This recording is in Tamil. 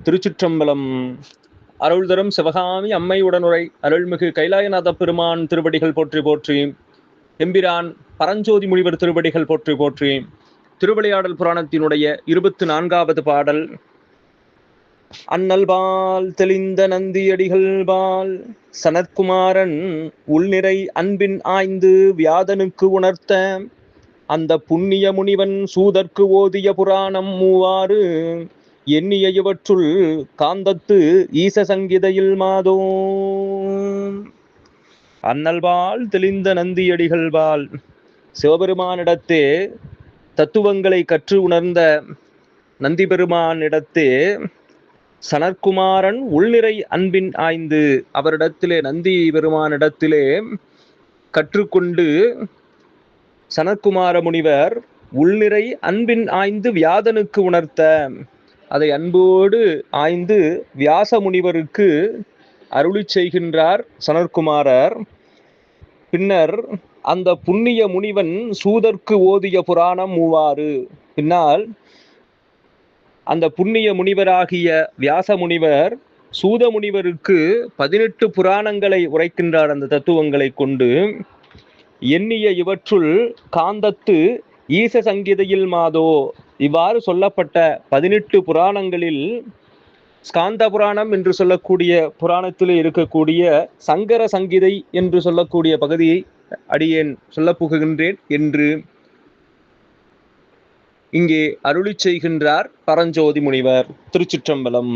திருச்சிற்றம்பலம். அருள் தரும் சிவகாமி அம்மை உடனுரை அருள்மிகு கைலாயநாத பெருமான் திருவடிகள் போற்றி போற்றி. எம்பிரான் பரஞ்சோதி முனிவர் திருவடிகள் போற்றி போற்றி. திருவிளையாடல் புராணத்தினுடைய 24வது பாடல். அண்ணல் பால் தெளிந்த நந்தியடிகள் பால் சனத்குமாரன் உள்நிறை அன்பின் ஆய்ந்து வியாதனுக்கு உணர்த்த அந்த புண்ணிய முனிவன் சூதற்கு ஓதிய புராணம் 3 எண்ணிய இவற்றுள் காந்தத்து ஈச சங்கிதையில் மாதோ. அண்ணல்பால் தெளிந்த நந்தியடிகள் பால், சிவபெருமானிடத்தே தத்துவங்களை கற்று உணர்ந்த நந்தி பெருமானிடத்தே சனற்குமாரன் உள்நிறை அன்பின் ஆய்ந்து, அவரிடத்திலே நந்தி பெருமானிடத்திலே கற்றுக்கொண்டு சனற்குமார முனிவர் உள்நிறை அன்பின் ஆய்ந்து வியாதனுக்கு உணர்த்த, அதை அன்போடு ஆய்ந்து வியாச முனிவருக்கு அருளி செய்கின்றார் சனற்குமாரர். பின்னர் அந்த புண்ணிய முனிவன் சூதற்கு ஓதிய புராணம் 3. பின்னால் அந்த புண்ணிய முனிவராகிய வியாச முனிவர் சூத முனிவருக்கு 18 புராணங்களை உரைக்கின்றார். அந்த தத்துவங்களை கொண்டு எண்ணிய இவற்றுள் காந்தத்து ஈச சங்கிதையில் மாதோ, இவ்வாறு சொல்லப்பட்ட 18 புராணங்களில் ஸ்காந்த புராணம் என்று சொல்லக்கூடிய புராணத்தில் இருக்கக்கூடிய சங்கர சங்கிதை என்று சொல்லக்கூடிய பகுதியை அடியேன் சொல்ல புகுகின்றேன் என்று இங்கே அருளி செய்கின்றார் பரஞ்சோதி முனிவர். திருச்சிற்றம்பலம்.